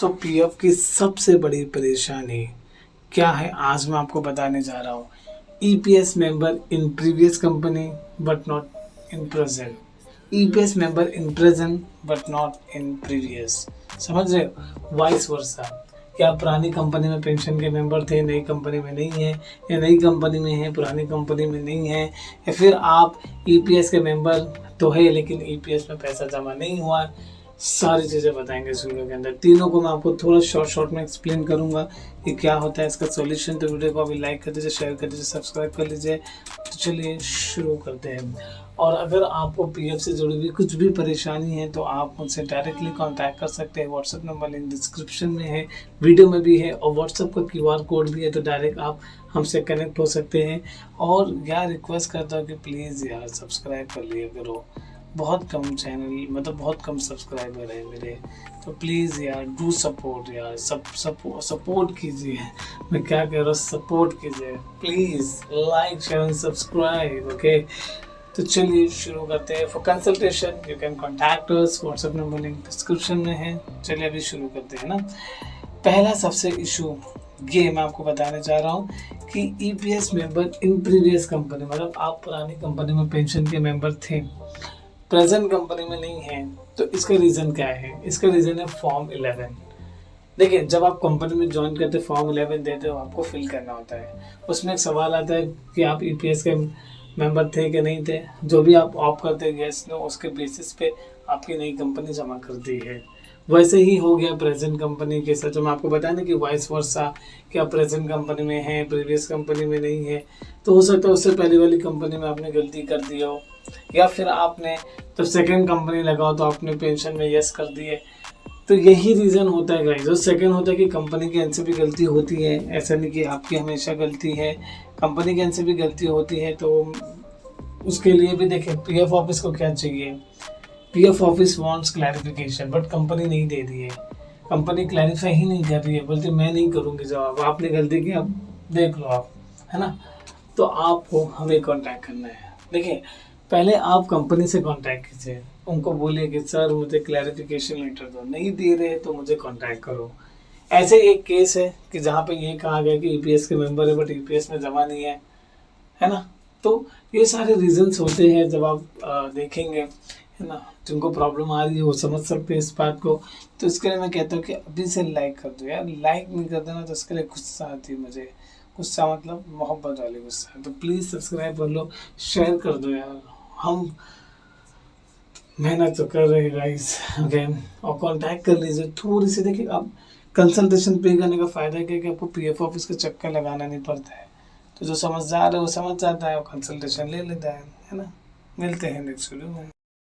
दोस्तों, पीएफ की सबसे बड़ी परेशानी क्या है आज मैं आपको बताने जा रहा हूँ। EPS member in previous company but not in present, EPS member in present but not in previous. समझ रहे हो? Vice versa. क्या पुरानी कंपनी में पेंशन के मेंबर थे, नई कंपनी में नहीं है, या नई कंपनी में है पुरानी कंपनी में नहीं है, या फिर आप ईपीएस के मेंबर तो है लेकिन ईपीएस में पैसा जमा नहीं हुआ। सारी चीज़ें बताएंगे इस वीडियो के अंदर। तीनों को मैं आपको थोड़ा शॉर्ट में एक्सप्लेन करूंगा कि क्या होता है इसका सॉल्यूशन। तो वीडियो को अभी लाइक कर दीजिए, शेयर कर दीजिए, सब्सक्राइब कर लीजिए। तो चलिए शुरू करते हैं। और अगर आपको पीएफ से जुड़ी हुई कुछ भी परेशानी है तो आप मुझसे डायरेक्टली कांटेक्ट कर सकते हैं। व्हाट्सएप नंबर लिंक डिस्क्रिप्शन में है, वीडियो में भी है, और व्हाट्सएप का क्यूआर कोड भी है, तो डायरेक्ट आप हमसे कनेक्ट हो सकते हैं। और यार रिक्वेस्ट करता हूँ कि प्लीज़ यार सब्सक्राइब कर लिया करो। बहुत कम चैनल, मतलब बहुत कम सब्सक्राइबर है मेरे, तो प्लीज़ यार डू सपोर्ट यार, सपोर्ट कीजिए। मैं क्या कह रहा हूँ, सपोर्ट कीजिए please. Like share and subscribe. Okay, तो चलिए शुरू करते हैं। For consultation you can contact us, WhatsApp number link description में है। चलिए अभी शुरू करते हैं ना। पहला सबसे इशू ये मैं आपको बताने जा रहा हूँ कि EPS member in previous company, मतलब आप पुरानी कंपनी में पेंशन के मेंबर थे, प्रेजेंट कंपनी में नहीं है, तो इसका रीज़न क्या है? इसका रीज़न है फॉर्म 11। देखिए, जब आप कंपनी में ज्वाइन करते फॉर्म 11 देते हो, आपको फिल करना होता है। उसमें एक सवाल आता है कि आप ईपीएस के मेंबर थे कि नहीं थे। जो भी आप ऑप्ट करते हैं यस नो, उसके बेसिस पे आपकी नई कंपनी जमा करती है। वैसे ही हो गया प्रेजेंट कंपनी के साथ, जो मैं आपको बताया ना कि वाइस वर्सा, कि आप प्रेजेंट कंपनी में हैं, प्रीवियस कंपनी में नहीं है। तो हो सकता है उससे पहले वाली कंपनी में आपने गलती कर दी हो, या फिर आपने जब सेकेंड कंपनी लगाओ तो आपने पेंशन में यस कर दिए। तो यही रीज़न होता है गाइस। जो सेकेंड होता है कि कंपनी के एंड से भी गलती होती है, ऐसा नहीं कि आपकी हमेशा गलती है, कंपनी के एंड से भी गलती होती है। तो उसके लिए भी देखें, पीएफ ऑफिस को क्या चाहिए। PF office wants clarification, but company नहीं दे रही है। कंपनी क्लैरिफाई ही नहीं कर रही है, बोलते मैं नहीं करूँगी। जवाब आपने गलती की, अब देख लो आप, है ना। तो आपको हमें कांटेक्ट करना है। देखिए, पहले आप कंपनी से कांटेक्ट कीजिए, उनको बोलिए कि सर मुझे क्लैरिफिकेशन लेटर दो, नहीं दे रहे तो मुझे कांटेक्ट करो। ऐसे एक केस है कि जहाँ पे ये कहा गया कि ईपीएस के मेंबर है बट ईपीएस में जमा नहीं है ना। तो ये सारे रीजंस होते हैं। जब आप देखेंगे, है ना, जिनको प्रॉब्लम आ रही है वो समझ सकते हैं इस बात को। तो इसके लिए मैं कहता हूँ कि अभी से लाइक कर दो यार। लाइक नहीं कर देना तो इसके लिए गुस्सा आती है मुझे। गुस्सा मतलब मोहब्बत वाली गुस्सा। तो प्लीज़ सब्सक्राइब कर लो, शेयर कर दो यार। हम मेहनत तो कर रहे हैं गाइस। ओके, और कांटेक्ट कर लीजिए थोड़ी सी। देखिए, आप कंसल्टेशन पे करने का फ़ायदा क्या है कि आपको पीएफ ऑफिस का चक्कर लगाना नहीं पड़ता है। तो जो समझदार है वो समझ जाता है और कंसल्टेशन ले लेता है ना। मिलते हैं नेक्स्ट वीडियो में।